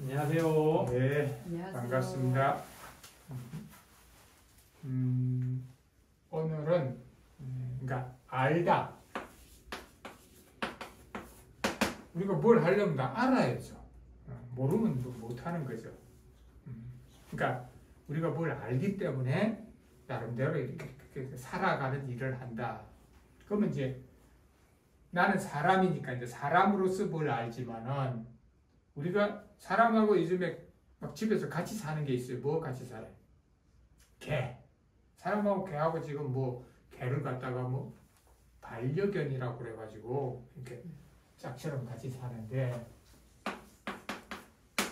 안녕하세요. 네, 안녕하세요. 반갑습니다. 오늘은 그러니까 알다. 우리가 뭘 하려면 다 알아야죠. 모르면 못하는 거죠. 그러니까 우리가 뭘 알기 때문에 나름대로 이렇게 살아가는 일을 한다. 그러면 이제 나는 사람이니까 이제 사람으로서 뭘 알지만은 우리가 사람하고 요즘에 막 집에서 같이 사는 게 있어요. 뭐 같이 살아요? 개. 사람하고 개하고 지금 뭐 개를 갖다가 뭐 반려견이라고 그래가지고 이렇게 짝처럼 같이 사는데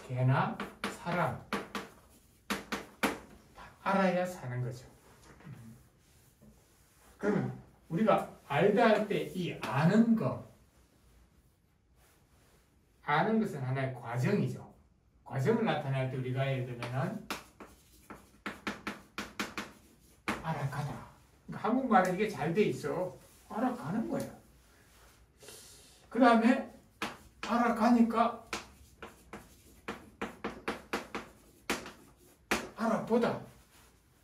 개나 사람 다 알아야 사는 거죠. 그러면 우리가 알다 할 때 이 아는 것은 하나의 과정이죠. 과정을 나타낼 때 우리가 예를 들면은 알아가다. 그러니까 한국말은 이게 잘 돼 있어. 알아가는 거야. 그 다음에 알아가니까 알아보다.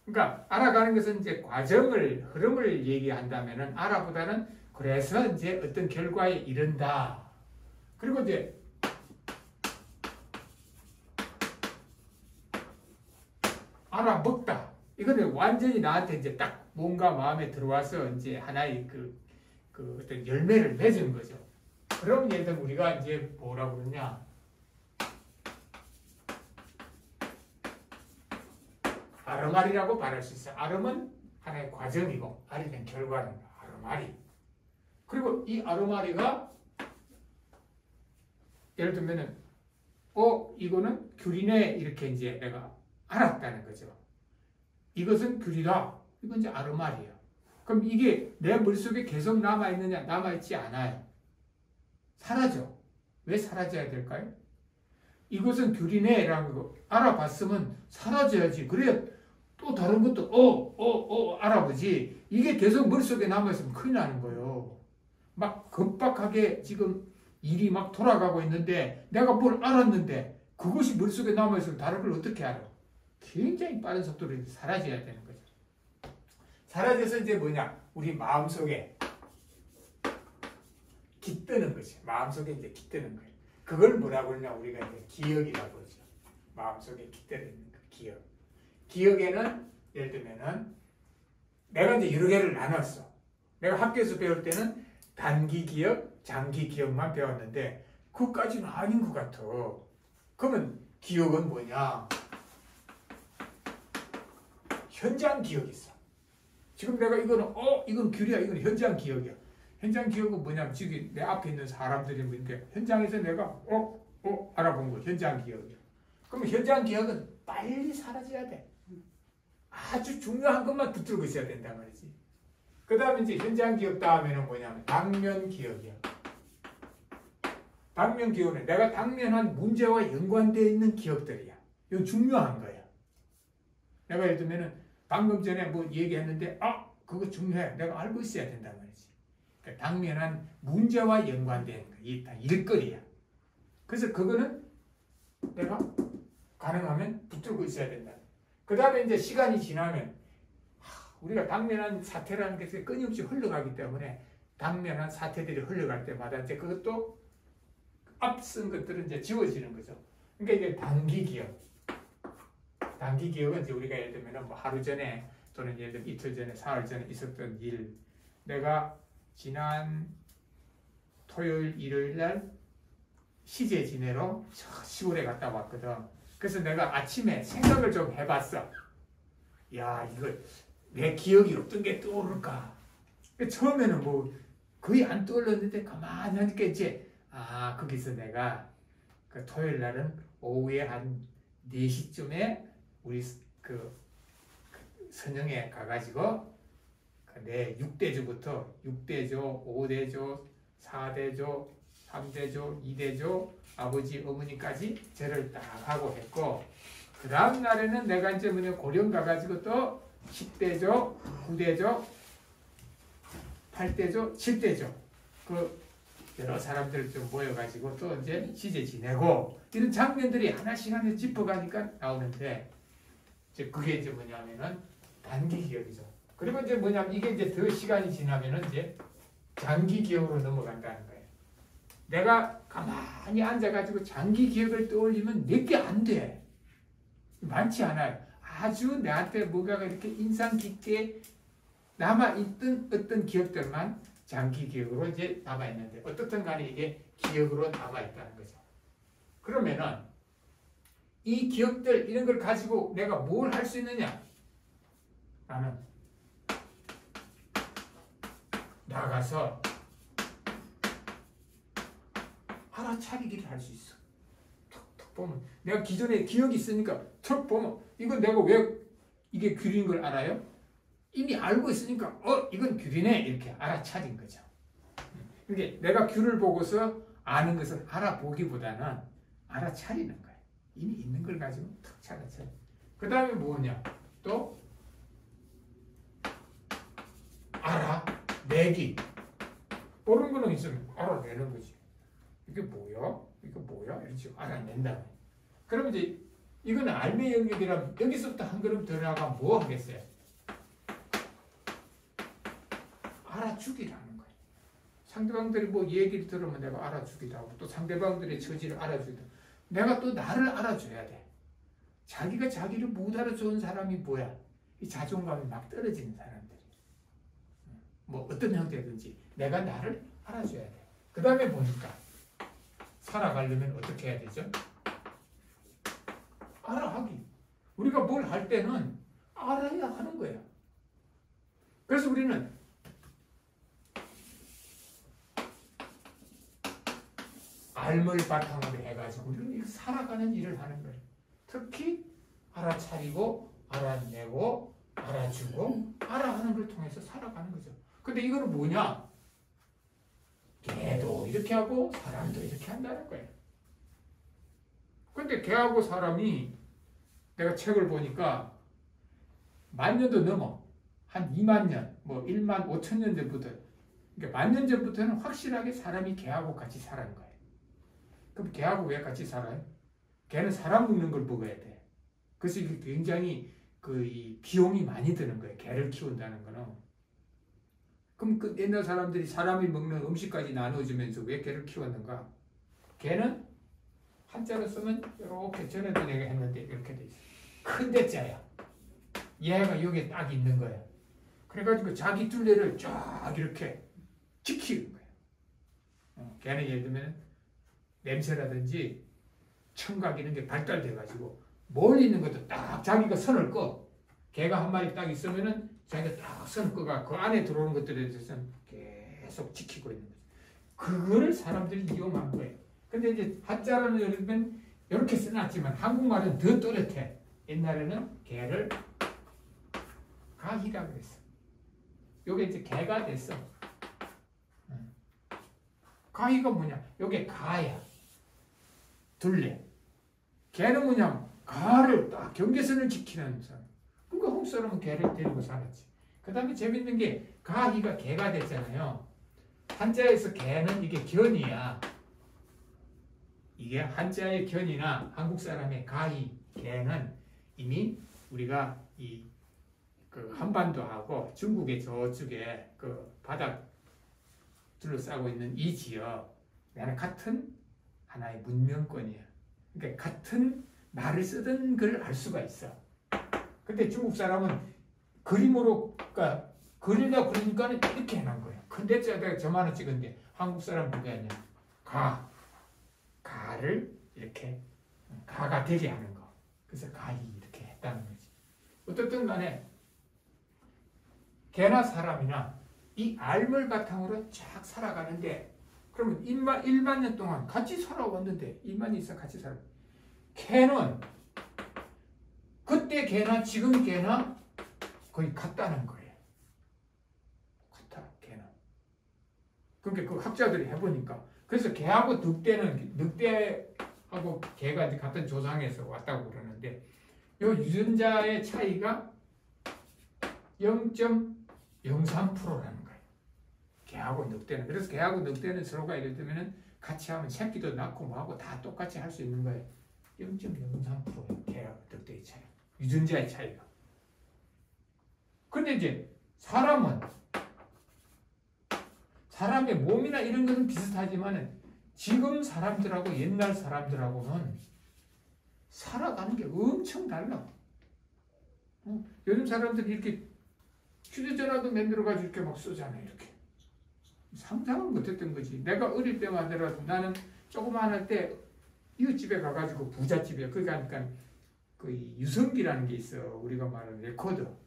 그러니까 알아가는 것은 이제 과정을 흐름을 얘기한다면은 알아보다는 그래서 이제 어떤 결과에 이른다. 그리고 이제 알아먹다. 이거는 완전히 나한테 이제 딱 뭔가 마음에 들어와서 이제 하나의 그 어떤 열매를 맺은 거죠. 그럼 예를 들면 우리가 이제 뭐라고 그러냐. 아름알이라고 말할 수 있어요. 아름은 하나의 과정이고 알이 된 결과는 아름알이. 그리고 이 아름알이가 예를 들면은 이거는 귤이네 이렇게 이제 내가 알았다는 거죠. 이것은 귤이다. 이건 이제 아름알이에요. 그럼 이게 내 머릿속에 계속 남아있느냐? 남아있지 않아요. 사라져. 왜 사라져야 될까요? 이것은 귤이네 라는 거 알아봤으면 사라져야지. 그래야 또 다른 것도 알아보지. 이게 계속 머릿속에 남아있으면 큰일 나는 거예요. 막 급박하게 지금 일이 막 돌아가고 있는데 내가 뭘 알았는데 그것이 머릿속에 남아있으면 다른 걸 어떻게 알아? 굉장히 빠른 속도로 사라져야 되는 거죠. 사라져서 이제 뭐냐? 우리 마음속에 깃드는 거지. 마음속에 이제 깃드는 거예요. 그걸 뭐라고 그러냐? 우리가 이제 기억이라고 그러죠. 마음속에 깃들어 있는 그 기억. 기억에는 예를 들면은 내가 이제 여러 개를 나눴어. 내가 학교에서 배울 때는 단기 기억, 장기 기억만 배웠는데 그것까지는 아닌 것 같아. 그러면 기억은 뭐냐? 현장 기억이 있어. 지금 내가 이건 귤이야. 이건 현장 기억이야. 현장 기억은 뭐냐면 지금 내 앞에 있는 사람들이 뭔데 현장에서 내가 알아본 거 현장 기억이야. 그럼 현장 기억은 빨리 사라져야 돼. 아주 중요한 것만 붙들고 있어야 된단 말이지. 그 다음에 이제 현장 기억 다음에는 뭐냐면 당면 기억이야. 당면 기억은 내가 당면한 문제와 연관되어 있는 기억들이야. 이건 중요한 거야. 내가 예를 들면은 방금 전에 뭐 얘기했는데 그거 중요해. 내가 알고 있어야 된단 말이지. 그러니까 당면한 문제와 연관된 거. 이 다 일거리야. 그래서 그거는 내가 가능하면 붙들고 있어야 된다. 그 다음에 이제 시간이 지나면 우리가 당면한 사태라는 게 끊임없이 흘러가기 때문에 당면한 사태들이 흘러갈 때마다 이제 그것도 앞선 것들은 이제 지워지는 거죠. 그러니까 이게 단기 기억. 단기 기억은 이제 우리가 예를 들면 뭐 하루 전에 또는 예를 들면 이틀 전에, 사흘 전에 있었던 일. 내가 지난 토요일, 일요일 날 시제 지내러 시골에 갔다 왔거든. 그래서 내가 아침에 생각을 좀 해봤어. 야, 이거 내 기억이 어떤 게 떠오를까? 처음에는 뭐 거의 안 떠올랐는데 가만히 하니까 이제 거기서 내가 그 토요일 날은 오후에 한 4시쯤에 우리 그 선영에 가가지고 내 6대조부터 6대조, 5대조, 4대조, 3대조, 2대조, 아버지, 어머니까지 절을 딱 하고 했고 그 다음 날에는 내가 이제 고령 가가지고 또 10대조, 9대조, 8대조, 7대조 그 여러 사람들 좀 모여가지고 또 이제 시제 지내고 이런 장면들이 하나씩 짚어가니까 나오는데 이제 그게 이제 뭐냐면은 단기 기억이죠. 그리고 이제 뭐냐면 이게 이제 더 시간이 지나면은 이제 장기 기억으로 넘어간다는 거예요. 내가 가만히 앉아가지고 장기 기억을 떠올리면 몇 개 안 돼. 많지 않아요. 아주 나한테 뭔가가 이렇게 인상 깊게 남아있던 어떤 기억들만 장기 기억으로 이제 남아있는데 어떻든 간에 이게 기억으로 남아있다는 거죠. 그러면은 이 기억들 이런 걸 가지고 내가 뭘 할 수 있느냐? 나는 나가서 알아차리기를 할 수 있어. 툭툭 보면 내가 기존에 기억이 있으니까 툭 보면 이건 내가 왜 이게 귤인 걸 알아요? 이미 알고 있으니까 이건 귤이네 이렇게 알아차린 거죠. 이게 내가 귤을 보고서 아는 것을 알아보기보다는 알아차리는 거예요. 이미 있는 걸 가지고 탁 알아차려. 그 다음에 뭐냐? 또 알아내기. 모르는 거는 있으면 알아내는 거지. 이게 뭐야? 이거 뭐야? 이렇게 알아낸다. 그럼 이제 이건 알매 영역이라면 여기서부터 한 걸음 더 나가면 뭐 하겠어요? 알아주기라는 거예요. 상대방들이 뭐 얘기를 들으면 내가 알아주기도 하고 또 상대방들의 처지를 알아주기도 하고 내가 또 나를 알아줘야 돼. 자기가 자기를 못 알아주는 사람이 뭐야? 이 자존감이 막 떨어지는 사람들이. 뭐 어떤 형태든지 내가 나를 알아줘야 돼. 그 다음에 보니까 살아가려면 어떻게 해야 되죠? 알아하기. 우리가 뭘 할 때는 알아야 하는 거야. 그래서 우리는 알을 바탕으로 해가지고 우리는 살아가는 일을 하는 거예요. 특히 알아차리고 알아내고 알아주고 알아하는 걸 통해서 살아가는 거죠. 근데 이거는 뭐냐? 개도 이렇게 하고 사람도 이렇게 한다는 거예요. 근데 개하고 사람이 내가 책을 보니까 10,000년도 넘어. 한 20,000년, 뭐 15,000년 전부터. 그러니까 10,000년 전부터는 확실하게 사람이 개하고 같이 살아는 거예요. 그럼 개하고 왜 같이 살아요? 개는 사람 먹는 걸 먹어야 돼. 그래서 이게 굉장히 이 비용이 많이 드는 거예요. 개를 키운다는 거는. 그럼 그 옛날 사람들이 사람이 먹는 음식까지 나눠주면서 왜 개를 키웠는가? 개는 한자로 쓰면 이렇게 전에도 내가 했는데 이렇게 돼 있어요. 큰 대자야. 얘가 여기에 딱 있는 거야. 그래가지고 자기 둘레를 쫙 이렇게 지키는 거예요. 개는 예를 들면 냄새라든지 청각 이런 게 발달돼가지고 멀리 있는 것도 딱 자기가 선을 꺼. 개가 한 마리 딱 있으면은 자기가 딱 선을 꺼가 그 안에 들어오는 것들에 대해서는 계속 지키고 있는 거죠. 그거를 사람들이 이용한 거예요. 근데 이제 한자로는 예를 들면 이렇게 써놨지만 한국말은 더 또렷해. 옛날에는 개를 가희라 그랬어. 요게 이제 개가 됐어. 가희가 뭐냐? 요게 가야. 둘레. 개는 뭐냐? 가를 딱 경계선을 지키는 사람. 그러니까 한국 사람은 개를 데리고 살았지. 그 다음에 재밌는 게 가희가 개가 됐잖아요. 한자에서 개는 이게 견이야. 이게 한자의 견이나 한국 사람의 가희, 개는 이미 우리가 그 한반도하고 중국의 저쪽에 그 바닥 둘러싸고 있는 이 지역, 나는 같은 하나의 문명권이야. 그러니까 같은 말을 쓰던 걸 알 수가 있어. 근데 중국 사람은 그림으로, 그러니까 그리다 그리니까 이렇게 해놓은 거야. 근데 제가 저만을 찍은데 한국 사람 누가 했냐? 가를 이렇게 가가 되게 하는 거. 그래서 가히 이렇게 했다는 거지. 어떻든 간에 개나 사람이나 이 알을 바탕으로 쫙 살아가는데 그러면 1만 년 동안 같이 살아왔는데 2만 년 이상 같이 살아. 개는 그때 개나 지금 개나 거의 같다는 거예요. 같아 개는. 그러니까 그 학자들이 해보니까 그래서 개하고 늑대하고 개가 같은 조상에서 왔다고 그러는데 이 유전자의 차이가 0.03%라는 거예요. 개하고 늑대는. 그래서 개하고 늑대는 서로가 예를 들면은 같이 하면 새끼도 낳고 뭐하고 다 똑같이 할 수 있는 거예요. 0.03%예요. 개하고 늑대의 차이. 유전자의 차이가. 근데 이제 사람의 몸이나 이런 것은 비슷하지만은 지금 사람들하고 옛날 사람들하고는 살아가는 게 엄청 달라. 요즘 사람들이 이렇게 휴대전화도 만들어가지고 이렇게 막 쓰잖아요. 이렇게. 상상은 못했던 거지. 내가 어릴 때만 하더라도 나는 조그마한 때 이웃집에 가가지고 부잣집에 거기 가니까 그 유성기라는 게 있어. 우리가 말하는 레코더.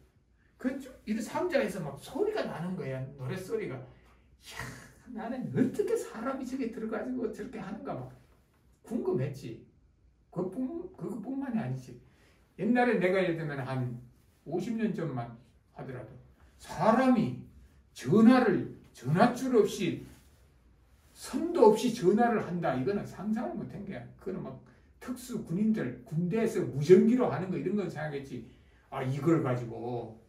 이 상자에서 막 소리가 나는 거야. 노랫소리가. 이야, 나는 어떻게 사람이 저게 들어가지고 저렇게 하는가 막 궁금했지. 그것뿐만이 아니지. 옛날에 내가 예를 들면 한 50년 전만 하더라도 사람이 전화줄 없이 선도 없이 전화를 한다. 이거는 상상을 못한 거야. 그거는 막 특수 군인들 군대에서 무전기로 하는 거 이런 건 생각했지. 아, 이걸 가지고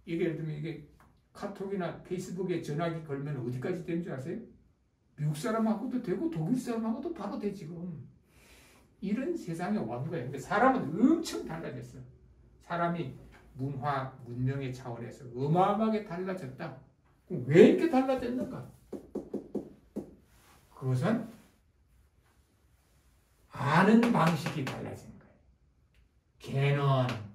이게 예를 들면 이게 카톡이나 페이스북에 전화기 걸면 어디까지 되는 줄 아세요? 미국 사람하고도 되고 독일 사람하고도 바로 돼 지금. 이런 세상에 온 거예요. 근데 사람은 엄청 달라졌어. 사람이 문화, 문명의 차원에서 어마어마하게 달라졌다. 그럼 왜 이렇게 달라졌는가? 그것은 아는 방식이 달라진 거예요. 개는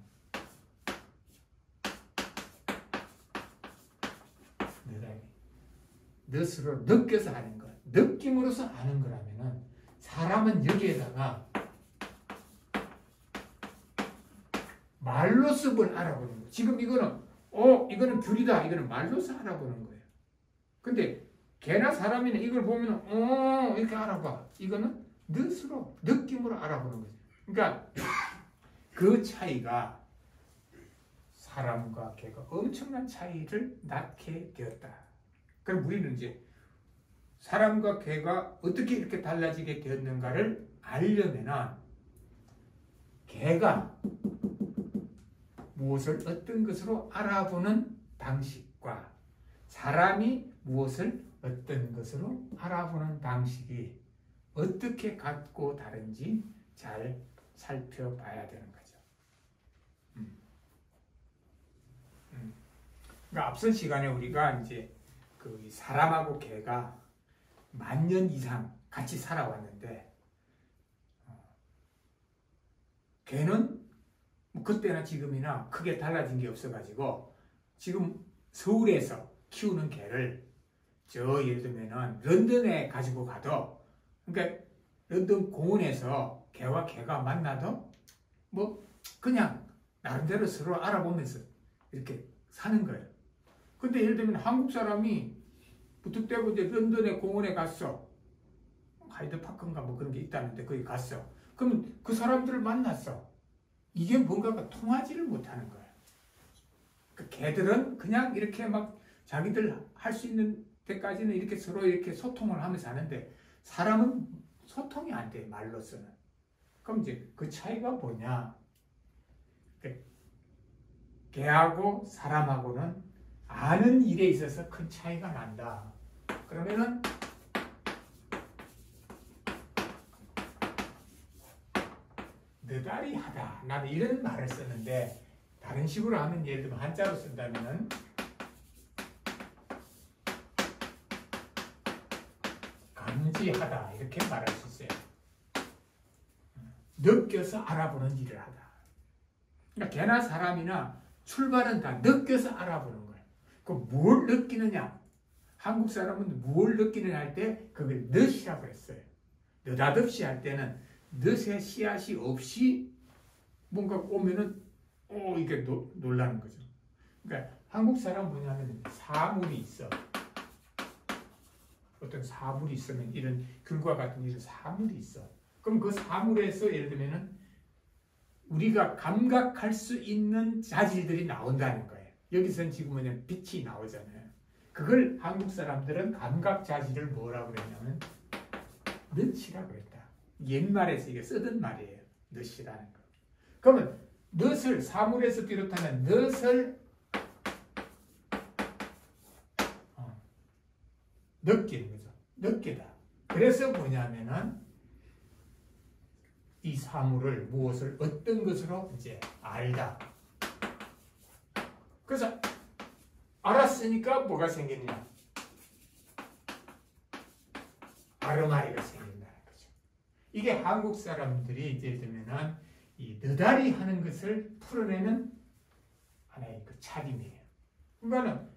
너스로 느껴서 아는 것, 느낌으로서 아는 거라면은 사람은 여기에다가 말로습을 알아보는 거예요. 지금 이거는 귤이다. 이거는 말로서 알아보는 거예요. 근데 개나 사람이나 이걸 보면 이렇게 알아봐. 이거는 너스로 느낌으로 알아보는 거죠. 그러니까 그 차이가 사람과 개가 엄청난 차이를 낳게 되었다. 그럼 우리는 이제 사람과 개가 어떻게 이렇게 달라지게 되었는가를 알려면은 개가 무엇을 어떤 것으로 알아보는 방식과 사람이 무엇을 어떤 것으로 알아보는 방식이 어떻게 같고 다른지 잘 살펴봐야 되는 거죠. 그러니까 앞선 시간에 우리가 이제 그 사람하고 개가 10,000년 이상 같이 살아왔는데 개는 그때나 지금이나 크게 달라진 게 없어가지고 지금 서울에서 키우는 개를 예를 들면은 런던에 가지고 가도 그러니까 런던 공원에서 개와 개가 만나도 뭐 그냥 나름대로 서로 알아보면서 이렇게 사는 거예요. 근데 예를 들면 한국 사람이 부탁되고 이제 런던의 공원에 갔어. 하이드파크인가 뭐 그런 게 있다는데 거기 갔어. 그러면 그 사람들을 만났어. 이게 뭔가가 통하지를 못하는 거야. 그 개들은 그냥 이렇게 막 자기들 할 수 있는 때까지는 이렇게 서로 이렇게 소통을 하면서 하는데 사람은 소통이 안 돼, 말로서는. 그럼 이제 그 차이가 뭐냐? 개하고 사람하고는 아는 일에 있어서 큰 차이가 난다. 그러면은 느다리 하다. 나는 이런 말을 쓰는데 다른 식으로 하면 예를 들면 한자로 쓴다면은 감지하다 이렇게 말할 수 있어요. 느껴서 알아보는 일을 하다. 그러니까 개나 사람이나 출발은 다 느껴서 알아보는 거예요. 그 뭘 느끼느냐? 한국 사람은 뭘 느끼느냐 할 때 그걸 넛이라고 했어요. 느닷없이 할 때는 넛의 씨앗이 없이 뭔가 오면은 이게 놀라는 거죠. 그러니까 한국 사람 뭐냐면 사물이 있어. 어떤 사물이 있으면 이런 귤과 같은 이런 사물이 있어. 그럼 그 사물에서 예를 들면은 우리가 감각할 수 있는 자질들이 나온다는 거예요. 여기서는 지금 뭐냐면 빛이 나오잖아요. 그걸 한국 사람들은 감각 자질을 뭐라고 그랬냐면 넛이라고 그랬다. 옛말에서 이게 쓰던 말이에요. 넛이라는 거. 그러면 넛을 사물에서 비롯하는 넛을 느끼는 거죠. 느끼다. 그래서 뭐냐면은 이 사물을 무엇을 어떤 것으로 이제 알다. 그래서 알았으니까 뭐가 생기느냐? 아르마리가 생긴다는 거죠. 이게 한국 사람들이 이제 되면은 이 느다리 하는 것을 풀어내는 하나의 그 차림이에요. 그러니까는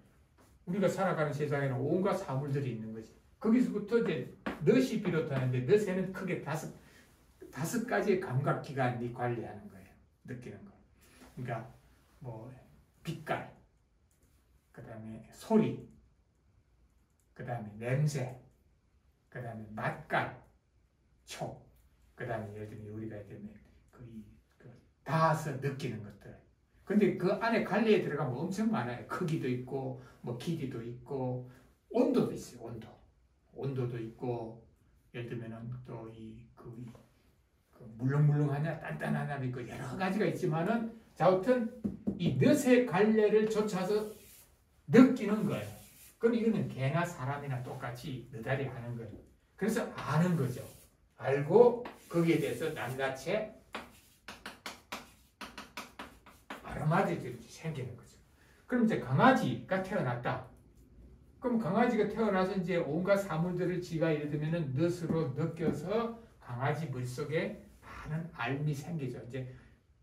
우리가 살아가는 세상에는 온갖 사물들이 있는 거지. 거기서부터 이제 넛이 비롯하는데 넛에는 크게 다섯 가지의 감각 기관이 관리하는 거예요. 느끼는 거. 그러니까 뭐 빛깔, 그 다음에 소리, 그 다음에 냄새, 그 다음에 맛깔, 촉, 그 다음에 예를 들면 우리가 되면 닿아서 느끼는 것들. 근데 그 안에 관리에 들어가면 엄청 많아요. 크기도 있고, 뭐 길이도 있고, 온도도 있어요. 온도도 있고, 예를 들면은 또 물렁물렁하냐, 단단하냐, 있고 여러 가지가 있지만은, 자우튼 이 넛의 관례를 쫓아서 느끼는 거예요. 그럼 이거는 개나 사람이나 똑같이 느다리 하는 거예요. 그래서 아는 거죠. 알고 거기에 대해서 낱낱이 아르마디들이 생기는 거죠. 그럼 이제 강아지가 태어났다. 그럼 강아지가 태어나서 이제 온갖 사물들을 지가 예를 들면은 넛으로 느껴서 강아지 머릿속에 많은 알미 생기죠. 이제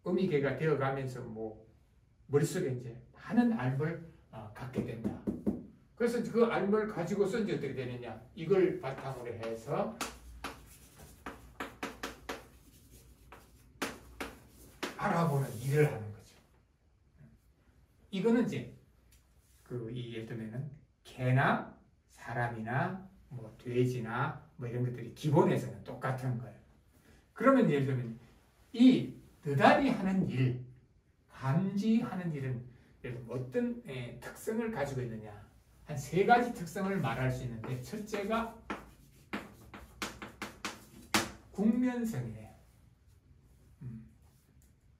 어미개가 되어가면서 뭐 머릿속에 이제 많은 알을 갖게 된다. 그래서 그 알을 가지고서 이제 어떻게 되느냐? 이걸 바탕으로 해서 알아보는 일을 하는 거죠. 이거는 이제 예를 들면은 개나 사람이나 뭐 돼지나 뭐 이런 것들이 기본에서는 똑같은 거예요. 그러면 예를 들면 이 느다리 하는 일, 감지하는 일은 어떤 특성을 가지고 있느냐? 한 세 가지 특성을 말할 수 있는데 첫째가 국면성이에요.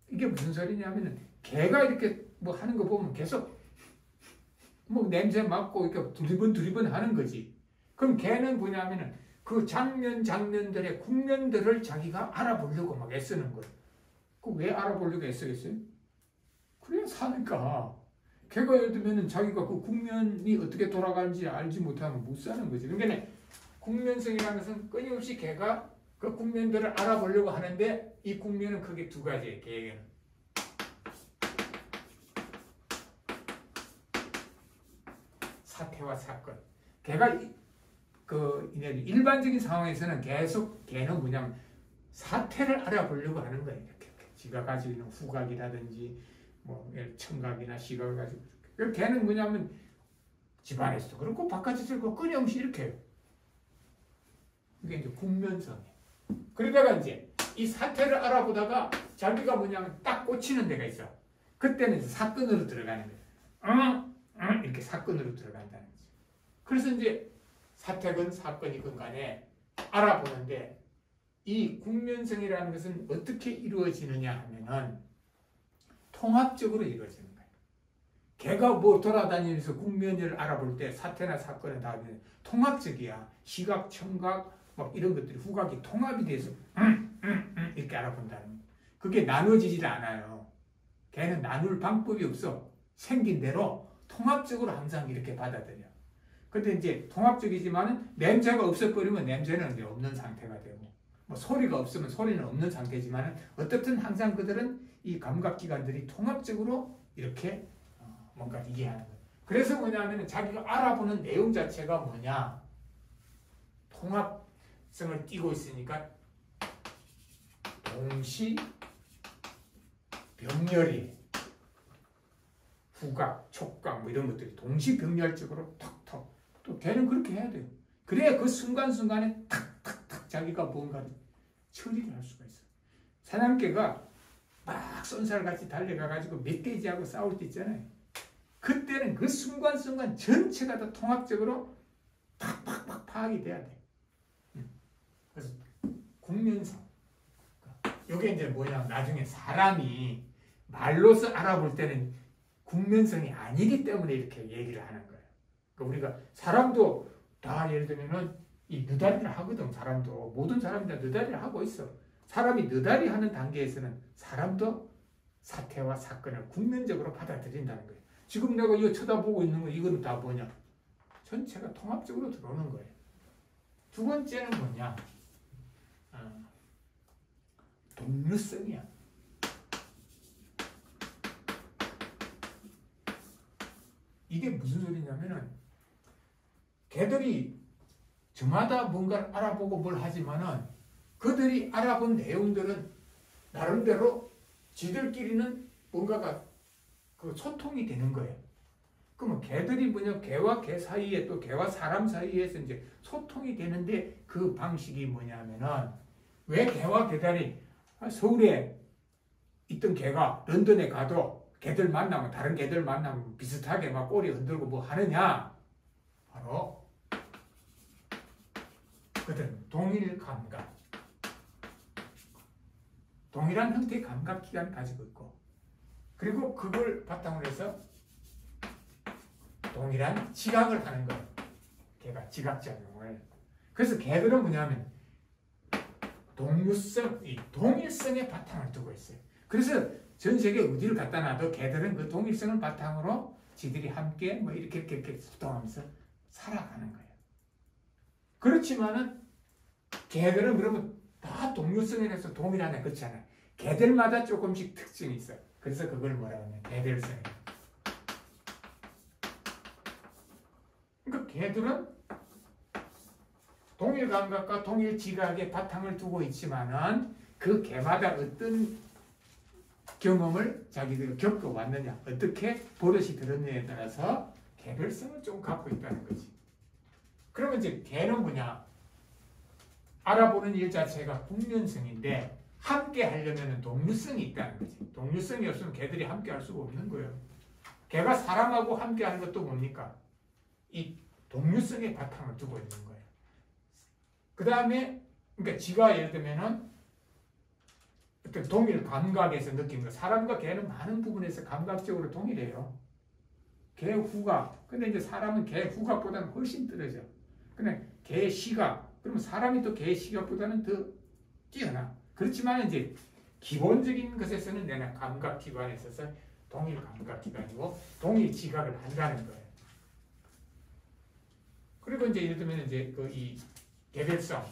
이게 무슨 소리냐면은 개가 이렇게 뭐 하는 거 보면 계속 뭐 냄새 맡고 이렇게 두리번 하는 거지. 그럼 개는 뭐냐면은 그 장면들의 국면들을 자기가 알아보려고 막 애쓰는 거예요. 그 왜 알아보려고 애쓰겠어요? 그래야 사니까. 개가 예를 들면은 자기가 그 국면이 어떻게 돌아가는지 알지 못하면 못 사는 거지. 그러니까 국면성이라는 것은 끊임없이 개가 그 국면들을 알아보려고 하는데 이 국면은 크게 두 가지예요. 개에게는. 사태와 사건. 개가 일반적인 상황에서는 계속 개는 뭐냐면 사태를 알아보려고 하는 거예요. 이렇게. 지가 가지고 있는 후각이라든지 뭐 청각이나 시각을 가지고. 개는 뭐냐면 집안에서도 그렇고 바깥에서도 그렇고 끊임없이 이렇게 해요. 이게 이제 국면성이에요. 그러다가 이제 이 사태를 알아보다가 자기가 뭐냐면 딱 꽂히는 데가 있어. 그때는 이제 사건으로 들어가는 거예요. 이렇게 사건으로 들어간다는 거죠. 그래서 이제 사태건 사건이건 간에 알아보는데 이 국면성이라는 것은 어떻게 이루어지느냐 하면은 통합적으로 이루어지는 거예요. 개가 뭐 돌아다니면서 국면을 알아볼 때 사태나 사건은 다 통합적이야. 시각, 청각, 막 이런 것들이 후각이 통합이 돼서 이렇게 알아본다는 거예요. 그게 나눠지질 않아요. 개는 나눌 방법이 없어. 생긴 대로 통합적으로 항상 이렇게 받아들여. 근데 이제 통합적이지만은 냄새가 없어버리면 냄새는 이제 없는 상태가 되고, 뭐 소리가 없으면 소리는 없는 상태지만은 어떻든 항상 그들은 이 감각기관들이 통합적으로 이렇게 뭔가 이해하는 거예요. 그래서 뭐냐면 자기가 알아보는 내용 자체가 뭐냐? 통합성을 띠고 있으니까 동시 병렬이 후각, 촉각 뭐 이런 것들이 동시병렬적으로 턱턱. 또 걔는 그렇게 해야 돼요. 그래야 그 순간순간에 탁탁탁 자기가 뭔가를 처리를 할 수가 있어요. 사냥개가 막 쏜살같이 달려가가지고 멧돼지하고 싸울 때 있잖아요. 그때는 그 순간순간 전체가 다 통합적으로 팍팍팍 파악이 돼야 돼. 그래서 국면성. 이게 이제 뭐냐, 나중에 사람이 말로서 알아볼 때는 국면성이 아니기 때문에 이렇게 얘기를 하는 거예요. 그러니까 우리가 사람도 다 예를 들면은 이 느다리를 하거든. 사람도 모든 사람이 다 느다리를 하고 있어. 사람이 느다리 하는 단계에서는 사람도 사태와 사건을 국면적으로 받아들인다는 거예요. 지금 내가 이거 쳐다보고 있는 거 이거는 다 뭐냐? 전체가 통합적으로 들어오는 거예요. 두 번째는 뭐냐? 동류성이야. 이게 무슨 소리냐면은 걔들이 저마다 뭔가를 알아보고 뭘 하지만은 그들이 알아본 내용들은 나름대로 지들끼리는 뭔가가 그 소통이 되는 거예요. 그러면 개들이 뭐냐, 개와 개 사이에 또 개와 사람 사이에서 이제 소통이 되는데 그 방식이 뭐냐면은 왜 개와 개들이 서울에 있던 개가 런던에 가도 개들 만나면 다른 개들 만나면 비슷하게 막 꼬리 흔들고 뭐 하느냐? 바로 그들은 동일 감각, 동일한 형태의 감각 기관을 가지고 있고, 그리고 그걸 바탕으로 해서 동일한 지각을 하는 거예요. 걔가 지각작용을. 그래서 개들은 뭐냐면 동류성, 이 동일성의 바탕을 두고 있어요. 그래서 전 세계 어디를 갖다 놔도 개들은 그 동일성을 바탕으로 지들이 함께 뭐 이렇게 소통하면서 살아가는 거예요. 그렇지만은 개들은 그러면 다 동류성에 대해서 동일하냐? 그렇지 않아요. 개들마다 조금씩 특징이 있어요. 그래서 그걸 뭐라고 하냐? 개별성. 그러니까 개들은 동일 감각과 동일 지각의 바탕을 두고 있지만은 그 개마다 어떤 경험을 자기들이 겪어왔느냐, 어떻게 버릇이 들었느냐에 따라서 개별성을 좀 갖고 있다는 거지. 그러면 이제 개는 뭐냐? 알아보는 일 자체가 국면성인데 함께 하려면 동류성이 있다는 거지. 동류성이 없으면 개들이 함께 할 수가 없는 거예요. 개가 사람하고 함께 하는 것도 뭡니까? 이 동류성의 바탕을 두고 있는 거예요. 그 다음에 그러니까 지가 예를 들면은 어떤 동일 감각에서 느끼는 거. 사람과 개는 많은 부분에서 감각적으로 동일해요. 개 후각. 근데 이제 사람은 개 후각보다는 훨씬 떨어져. 근데 개 시각. 그러면 사람이 또 개 시각보다는 더 뛰어나. 그렇지만 이제 기본적인 것에서는 내가 감각 기관에 있어서 동일 감각 기관이고 동일 지각을 한다는 거예요. 그리고 이제 예를 들면 이제 그 이 개별성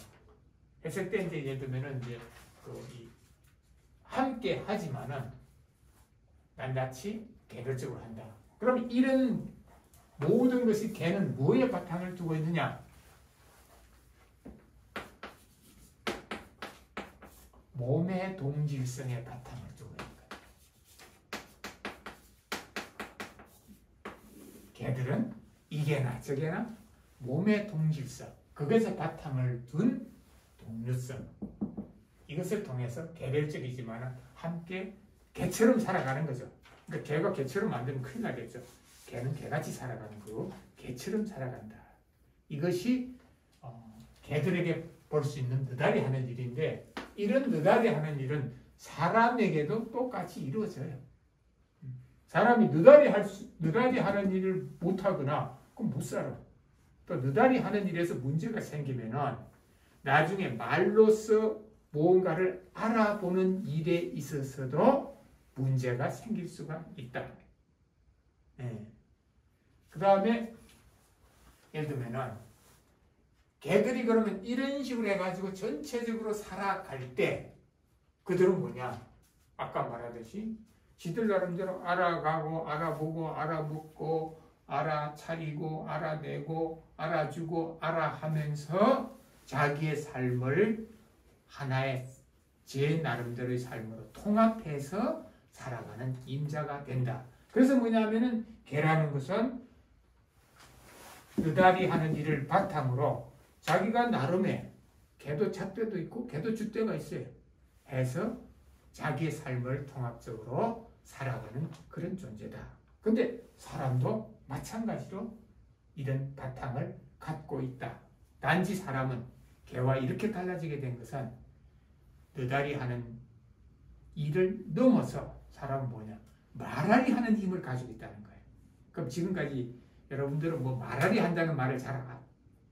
했을 때 이제 예를 들면은 이제 그 이 함께 하지만은 낱낱이 개별적으로 한다. 그럼 이런 모든 것이 개는 뭐에 바탕을 두고 있느냐? 몸의 동질성에 바탕을 두고 있는 거예요. 개들은 이게나 저게나 몸의 동질성, 그것에 바탕을 둔 동류성, 이것을 통해서 개별적이지만 함께 개처럼 살아가는 거죠. 그러니까 개가 개처럼 안 되면 큰일 나겠죠. 개는 개같이 살아가는 거고 개처럼 살아간다. 이것이 개들에게 볼 수 있는 느다리 하는 일인데, 이런 느다리 하는 일은 사람에게도 똑같이 이루어져요. 사람이 느다리 하는 일을 못하거나 그럼 못 살아. 또 느다리 하는 일에서 문제가 생기면은 나중에 말로써 무언가를 알아보는 일에 있어서도 문제가 생길 수가 있다. 그 다음에 예를 들면은 개들이 그러면 이런 식으로 해가지고 전체적으로 살아갈 때 그들은 뭐냐? 아까 말하듯이 지들 나름대로 알아가고 알아보고 알아묻고 알아차리고 알아내고 알아주고 알아하면서 자기의 삶을 하나의 제 나름대로의 삶으로 통합해서 살아가는 임자가 된다. 그래서 뭐냐면은 개라는 것은 느다리 하는 일을 바탕으로 자기가 나름의 개도 잣대도 있고 개도 줏대가 있어요. 해서 자기의 삶을 통합적으로 살아가는 그런 존재다. 근데 사람도 마찬가지로 이런 바탕을 갖고 있다. 단지 사람은 개와 이렇게 달라지게 된 것은 느다리 하는 일을 넘어서 사람은 뭐냐? 말하리 하는 힘을 가지고 있다는 거예요. 그럼 지금까지 여러분들은 뭐 말하리 한다는 말을 잘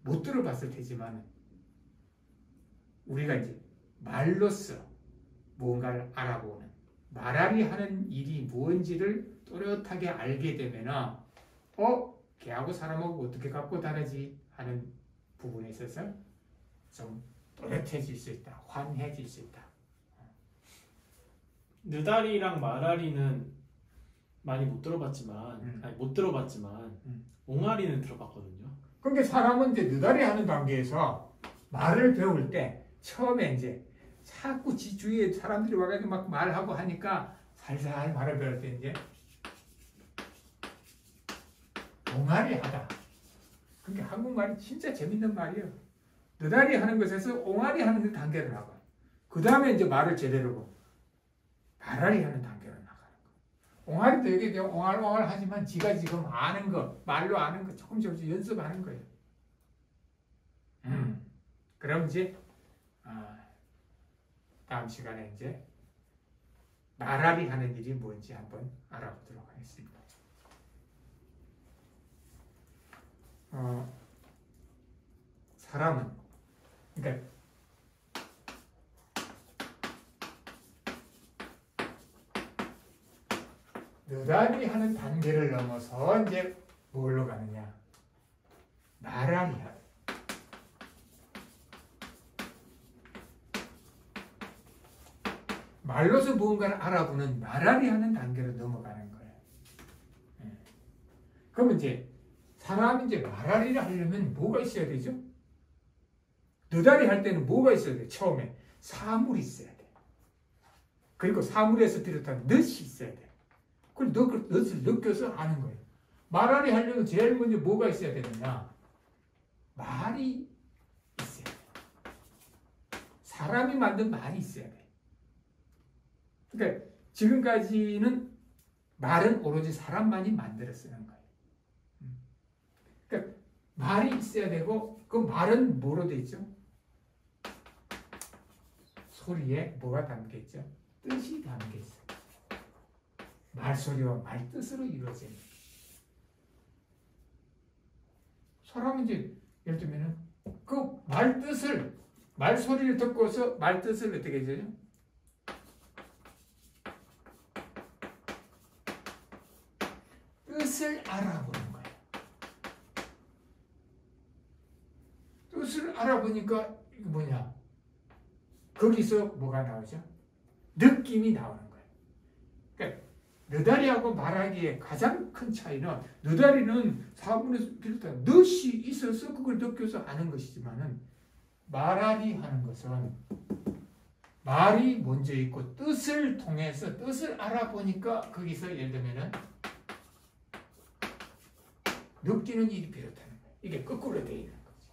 못 들어봤을 테지만 우리가 이제 말로써 무언가를 알아보는 말하리 하는 일이 무엇인지를 또렷하게 알게 되면 걔하고 사람하고 어떻게 갖고 다르지 하는 부분에 있어서 좀 또렷해질 수 있다. 환해질 수 있다. 느다리랑 말아리는 많이 못 들어봤지만 옹알이는 들어봤거든요. 그러니까 사람은 이제 느다리 하는 단계에서 말을 배울 때 처음에 이제 자꾸 지 주위에 사람들이 와가지고 막 말하고 하니까 살살 말을 배울 때 이제 옹알이 하다. 그러니까 한국말이 진짜 재밌는 말이에요. 느다리 하는 것에서 옹알이 하는 그 단계를 하고 그 다음에 이제 말을 제대로 말아리 하는 단계로 나가는 거예요. 옹알이도 되게 옹알옹알 하지만 지가 지금 아는 거, 말로 아는 거 조금씩 연습하는 거예요. 그럼 이제 다음 시간에 이제 말아리 하는 일이 뭔지 한번 알아보도록 하겠습니다. 사람은 그러니까 느다리 하는 단계를 넘어서 이제 뭘로 가느냐? 말아리 하다. 말로서 무언가를 알아보는 말아리 하는 단계로 넘어가는 거예요. 그러면 이제 사람이 이제 말아리를 하려면 뭐가 있어야 되죠? 느다리 할 때는 뭐가 있어야 돼? 처음에 사물이 있어야 돼. 그리고 사물에서 비롯한 넛이 있어야 돼. 그리고 그 넛을 느껴서 아는 거예요. 말아리 하려면 제일 먼저 뭐가 있어야 되느냐? 말이 있어야 돼. 사람이 만든 말이 있어야 돼. 그러니까 지금까지는 말은 오로지 사람만이 만들어 쓰는 거예요. 그러니까 말이 있어야 되고 그 말은 뭐로 돼 있죠? 소리에 뭐가 담겨 있죠? 뜻이 담겨 있어요. 말소리와 말뜻으로 이루어집니다. 사람은 이제 예를 들면은 그 말뜻을 말소리를 듣고서 말뜻을 어떻게 해줘요? 뜻을 알아보는 거예요. 뜻을 알아보니까 이게 뭐냐? 거기서 뭐가 나오죠? 느낌이 나오는 거예요. 그러니까 느다리하고 말하기의 가장 큰 차이는 느다리는 사물에서 비롯한 넛이 있어서 그걸 느껴서 아는 것이지만은 말아리 하는 것은 말이 먼저 있고 뜻을 통해서 뜻을 알아보니까 거기서 예를 들면은 느끼는 일이 비롯하는 거예요. 이게 거꾸로 되어 있는 거죠.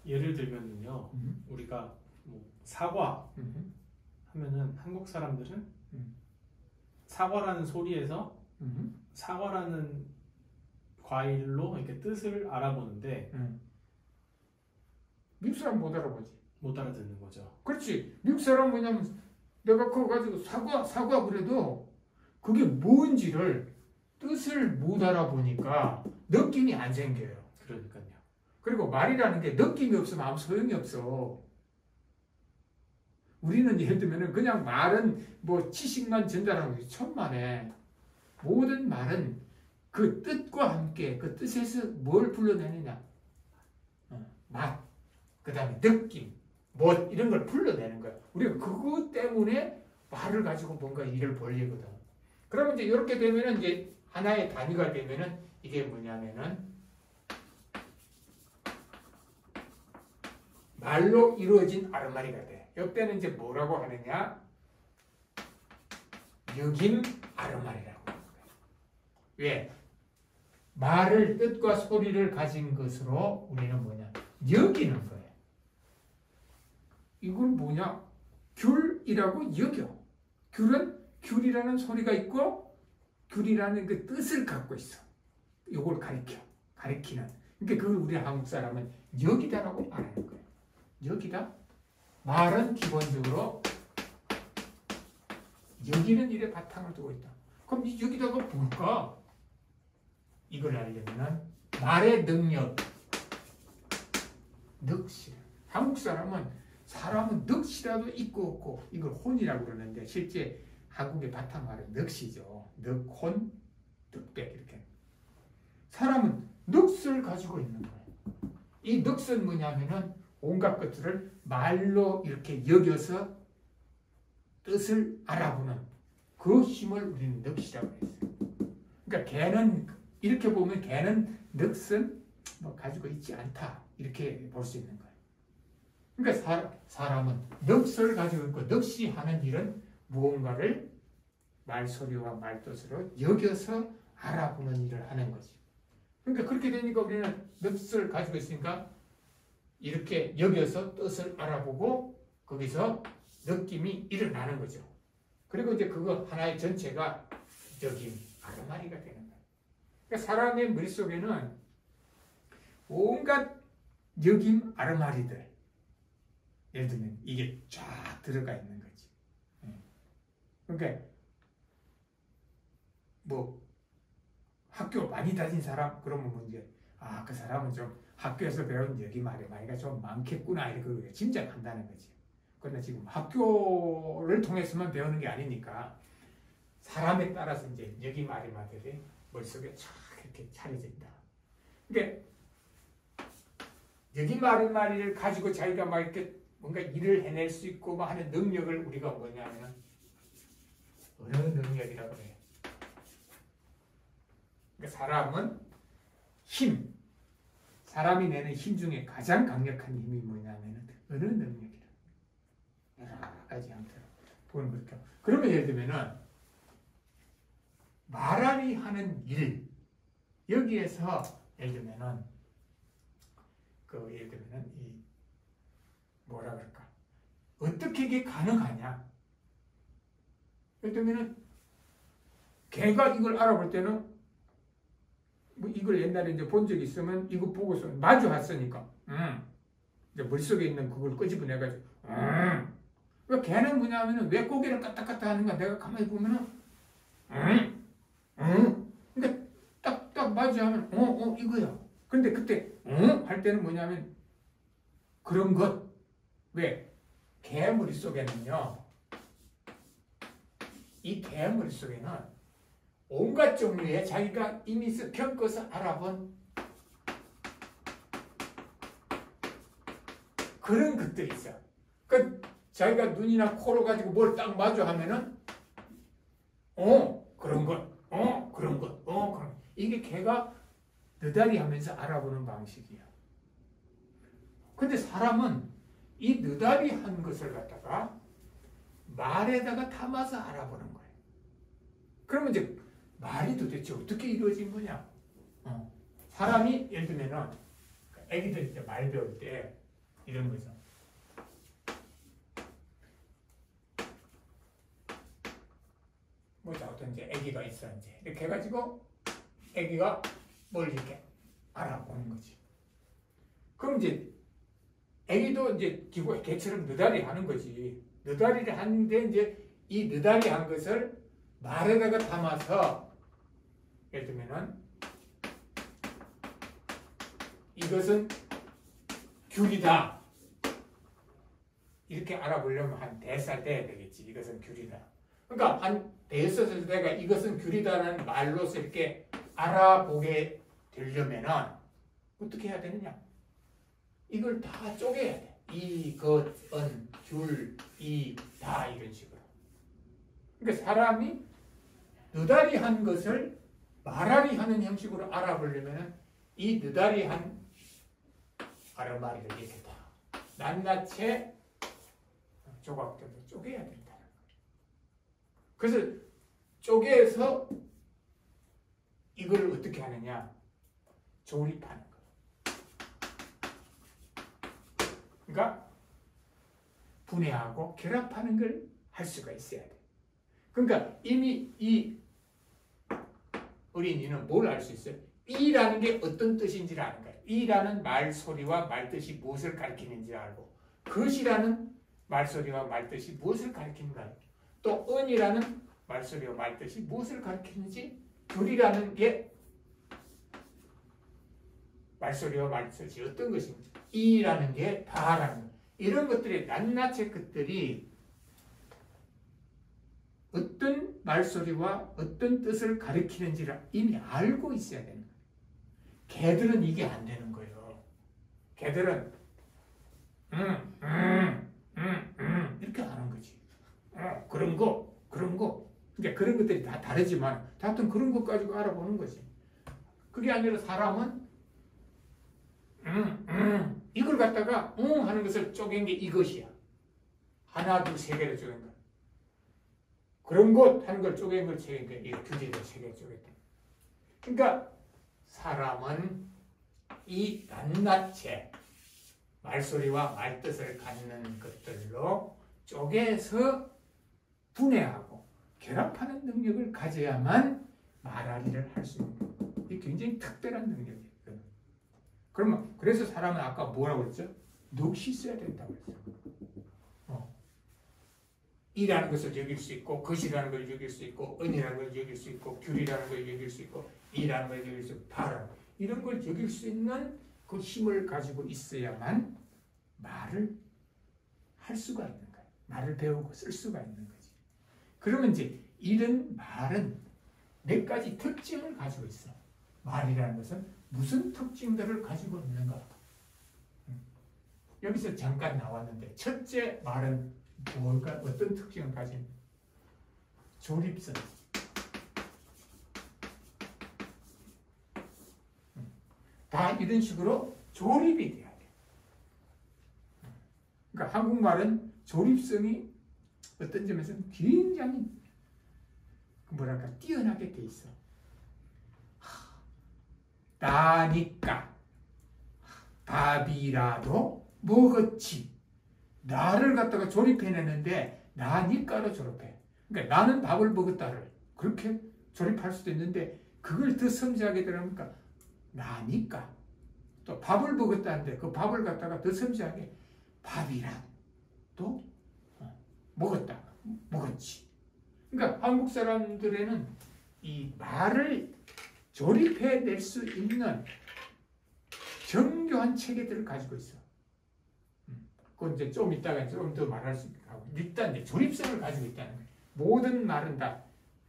예를 들면요, 우리가 뭐 사과 하면은 한국 사람들은 사과라는 소리에서 사과라는 과일로 이렇게 뜻을 알아보는데 미국 사람 못 알아보지. 못 알아듣는 거죠. 그렇지. 미국 사람 뭐냐면 내가 그거 가지고 사과 그래도 그게 뭔지를 뜻을 못 알아보니까 느낌이 안 생겨요. 그러니까요. 그리고 말이라는 게 느낌이 없으면 아무 소용이 없어. 우리는 예를 들면 그냥 말은 뭐 지식만 전달하는 것이 천만에 모든 말은 그 뜻과 함께 그 뜻에서 뭘 불러내느냐? 맛, 그 다음에 느낌, 멋 이런 걸 불러내는 거야. 우리가 그것 때문에 말을 가지고 뭔가 일을 벌리거든. 그러면 이제 이렇게 되면은 이제 하나의 단위가 되면은 이게 뭐냐면은 말로 이루어진 아르마리가 돼. 이때는 이제 뭐라고 하느냐? 여김 아르마리라고 하는 거예요. 왜? 말을 뜻과 소리를 가진 것으로 우리는 뭐냐? 여기는 거예요. 이건 뭐냐? 귤이라고 여겨. 귤이라는 소리가 있고 귤이라는 그 뜻을 갖고 있어. 이걸 가리키는. 그러니까 그걸 우리 한국 사람은 여기다라고 말하는 거예요. 여기다. 말은 기본적으로 여기는 일에 바탕을 두고 있다. 그럼 여기다가 뭘까? 이걸 알려면 말의 능력, 넋이라. 한국 사람은 넋이라도 있고 없고 이걸 혼이라고 그러는데 실제 한국의 바탕말은 넋이죠. 넋혼, 넋백 이렇게. 사람은 넋을 가지고 있는 거예요. 이 넋은 뭐냐면은 온갖 것들을 말로 이렇게 여겨서 뜻을 알아보는 그 힘을 우리는 넋이라고 했어요. 그러니까 걔는 이렇게 보면 걔는 넋은 뭐 가지고 있지 않다 이렇게 볼 수 있는 거예요. 그러니까 사람은 넋을 가지고 있고 넋이 하는 일은 무언가를 말소리와 말뜻으로 여겨서 알아보는 일을 하는 거지. 그러니까 그렇게 되니까 우리는 넋을 가지고 있으니까 이렇게 여겨서 뜻을 알아보고 거기서 느낌이 일어나는 거죠. 그리고 이제 그거 하나의 전체가 여김, 아르마리가 되는 거예요. 그러니까 사람의 머릿속에는 온갖 여김, 아르마리들 예를 들면 이게 쫙 들어가 있는 거지. 그러니까 뭐 학교 많이 다닌 사람 그러면 뭐 이제 그 사람은 좀 학교에서 배운 여김, 아르마리가 좀 많겠구나 이렇게 짐작한다는 거지. 그러나 지금 학교를 통해서만 배우는 게 아니니까 사람에 따라서 이제 여김, 아르마들이 머릿속에 쫙 이렇게 차려진다. 그러니까 여김, 아르마리를 가지고 자기가 막 이렇게 뭔가 일을 해낼 수 있고 막 하는 능력을 우리가 뭐냐면 어느 능력이라고 해요. 그러니까 사람은 힘, 사람이 내는 힘 중에 가장 강력한 힘이 뭐냐면 어느 능력이라. 여러 가지 형태로 보는 거죠. 그러면 예를 들면은 말하리 하는 일 여기에서 예를 들면은 예를 들면은 이 뭐라 그럴까 어떻게 이게 가능하냐? 예를 들면은 걔가 이걸 알아볼 때는 뭐 이걸 옛날에 이제 본 적이 있으면 이거 보고서 마주 왔으니까 이제 머릿속에 있는 그걸 끄집어내가지고 왜 걔는 뭐냐면은 왜 고개를 까딱까딱 하는가 내가 가만히 보면은 그러니까 딱 마주하면 이거야. 근데 그때 할 때는 뭐냐면 그런 것 왜 개 머릿속에는요 이 개 머릿속에는 온갖 종류의 자기가 이미 겪어서 알아본 그런 것들이 있어. 그 자기가 눈이나 코로 가지고 뭘 딱 마주하면은 그런 것, 그런 것, 그런 것. 이게 걔가 느다리 하면서 알아보는 방식이야. 근데 사람은 이 느다리 한 것을 갖다가 말에다가 담아서 알아보는 거예요. 그러면 이제 말이 도대체 어떻게 이루어진 거냐? 사람이 예를 들면은 애기들 이제 말 배울 때 이런 거죠. 뭐 어떤 이제 애기가 있어 이제 이렇게 해가지고 애기가 뭘 이렇게 알아보는 거지. 그럼 이제 애기도 이제 개처럼 느다리 하는 거지. 느다리를 하는데 이제 이 느다리 한 것을 말에다가 담아서 예를 들면은 이것은 귤이다. 이렇게 알아보려면 한 4살 돼야 되겠지. 이것은 귤이다. 그러니까 한 5살 때가 이것은 귤이다라는 말로서 이렇게 알아보게 되려면은 어떻게 해야 되느냐? 이걸 다 쪼개야 돼. 이것은 귤, 이다 이런 식으로. 그러니까 사람이 느다리 한 것을 말하리 하는 형식으로 알아보려면은 이 느다리 한 아르마리를 이렇게 다 낱낱이 조각들로 쪼개야 된다는 거예요. 그래서 쪼개서 이걸 어떻게 하느냐? 조립하는 거예요. 그러니까 분해하고 결합하는 걸 할 수가 있어야 돼. 그러니까 이미 이 어린이는 뭘 알 수 있어요? 이라는 게 어떤 뜻인지를 아는 거예요. 이라는 말소리와 말뜻이 무엇을 가리키는지 알고 것이라는 말소리와 말뜻이 무엇을 가리키는가 또 은이라는 말소리와 말뜻이 무엇을 가리키는지 귤이라는 게 말소리와 말뜻이 어떤 것인지, 이라는 게 다라는 것. 이런 것들이 낱낱의 것들이 어떤 말소리와 어떤 뜻을 가리키는지를 이미 알고 있어야 되는 거예요. 개들은 이게 안 되는 거예요. 개들은 이렇게 하는 거지. 그런 거. 그러니까 그런 것들이 다 다르지만 하여튼 그런 것 가지고 알아보는 거지. 그게 아니라 사람은 이걸 갖다가 하는 것을 쪼갠 게 이것이야. 하나, 둘, 세 개를 쪼갠 거야. 그런 것 하는 걸 쪼갠 걸 쪼갠 거야. 이 규제를 세 개를 쪼갰다. 그러니까 사람은 이 낱낱의 말소리와 말뜻을 갖는 것들로 쪼개서 분해하고 결합하는 능력을 가져야만 말하기를 할 수 있는 거예요. 이게 굉장히 특별한 능력이에요. 그러면 그래서 사람은 아까 뭐라고 그랬죠? 넋이 있어야 된다고 그랬어요. 이라는 것을 여길 수 있고, 것이라는 걸 여길 수 있고, 은이라는 걸 여길 수 있고, 귤이라는 걸 여길 수 있고, 이라는 걸 여길 수 있고, 바람 이런 걸 여길 수 있는 그 힘을 가지고 있어야만 말을 할 수가 있는 거예요. 말을 배우고 쓸 수가 있는 거지. 그러면 이제 이런 말은 몇 가지 특징을 가지고 있어. 말이라는 것은 무슨 특징들을 가지고 있는가? 여기서 잠깐 나왔는데 첫째 말은 뭘까? 어떤 특징을 가진? 조립성. 다 이런 식으로 조립이 돼야 돼. 그러니까 한국말은 조립성이 어떤 점에서는 굉장히 뭐랄까 뛰어나게 돼 있어. 나니까 밥이라도 먹었지. 나를 갖다가 조립해내는데 나니까로 조립해. 그러니까 나는 밥을 먹었다를 그렇게 조립할 수도 있는데 그걸 더 섬세하게 들어가니까 나니까 또 밥을 먹었다는데 그 밥을 갖다가 더 섬세하게 밥이라도 먹었지. 그러니까 한국 사람들에는 이 말을 조립해낼 수 있는 정교한 체계들을 가지고 있어. 그건 이제 좀 이따가 좀 더 말할 수 있고 일단 이제 조립성을 가지고 있다는 거예요. 모든 말은 다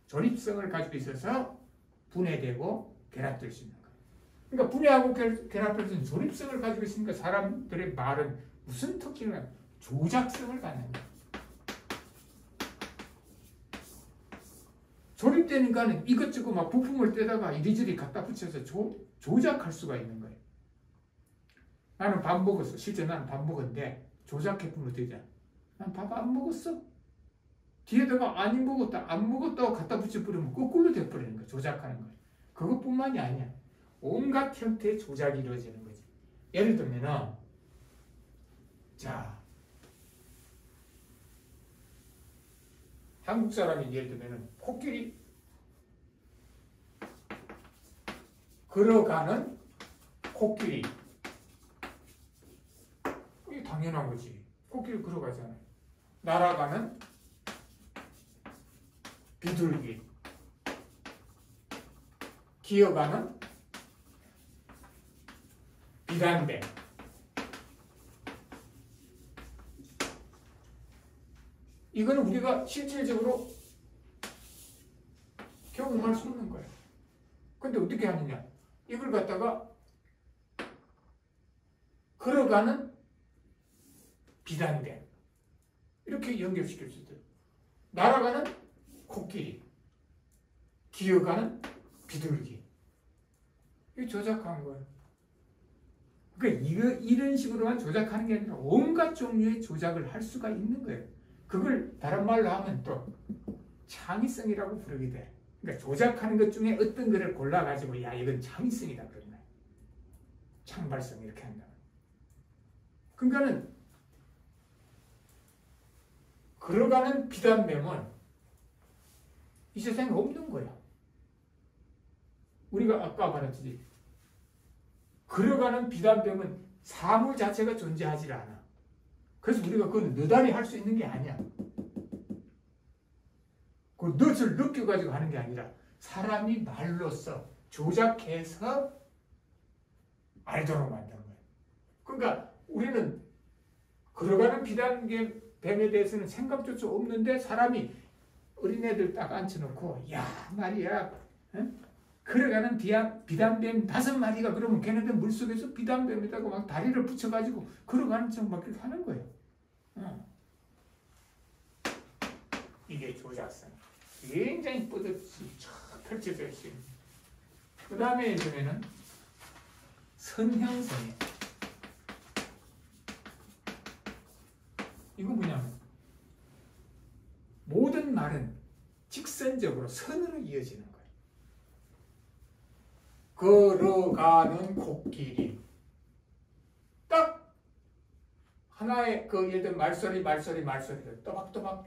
조립성을 가지고 있어서 분해되고 결합될 수 있는 거예요. 그러니까 분해하고 결합될 수 있는 조립성을 가지고 있으니까 사람들의 말은 무슨 특징을 조작성을 갖는 거예요. 조립되는 거는 이것저것 막 부품을 떼다가 이리저리 갖다 붙여서 조작할 수가 있는 거예요. 나는 밥 먹었어. 실제 나는 밥 먹었는데 조작해보면 되잖아. 난 밥 안 먹었어. 뒤에다가 안 먹었다고 갖다 붙여버리면 거꾸로 돼버리는 거야. 조작하는 거야. 그것뿐만이 아니야. 온갖 형태의 조작이 이루어지는 거지. 예를 들면은 자 한국 사람이 예를 들면은 코끼리 걸어가는 코끼리 이게 당연한 거지. 코끼리 걸어가잖아요. 날아가는 비둘기 기어가는 비단배 이거는 우리가 실질적으로 경험할 수 있는 거예요. 근데 어떻게 하느냐? 이걸 갖다가 걸어가는 비단배 이렇게 연결시킬 수 있어요. 날아가는 코끼리, 기어가는 비둘기. 이거 조작한 거예요. 그러니까 이런 식으로만 조작하는 게 아니라 온갖 종류의 조작을 할 수가 있는 거예요. 그걸 다른 말로 하면 또 창의성이라고 부르게 돼. 그러니까 조작하는 것 중에 어떤 거를 골라가지고 야 이건 창의성이다 그런 거야. 창발성 이렇게 한다. 그러니까는 걸어가는 비단뱀은 이 세상에 없는 거야. 우리가 아까 말했듯이 걸어가는 비단뱀은 사물 자체가 존재하지 않아. 그래서 우리가 그건 너다리 할 수 있는 게 아니야. 그 넛을 느껴가지고 하는 게 아니라 사람이 말로써 조작해서 알도록 만든 거예요. 그러니까 우리는 걸어가는 비단뱀에 대해서는 생각조차 없는데 사람이 어린애들 딱 앉혀놓고 야 말이야 걸어가는 비단뱀 5마리가 그러면 걔네들 물속에서 비단뱀에다가 막 다리를 붙여가지고 걸어가는 척 막 이렇게 하는 거예요. 이게 조작성. 굉장히 뻗어지 펼쳐져 있어요. 그 다음에 이번에는 선형성이에요. 이거 뭐냐면 모든 말은 직선적으로 선으로 이어지는 거예요. 걸어가는 코끼리. 딱 하나의 예를 들면 말소리가 또박또박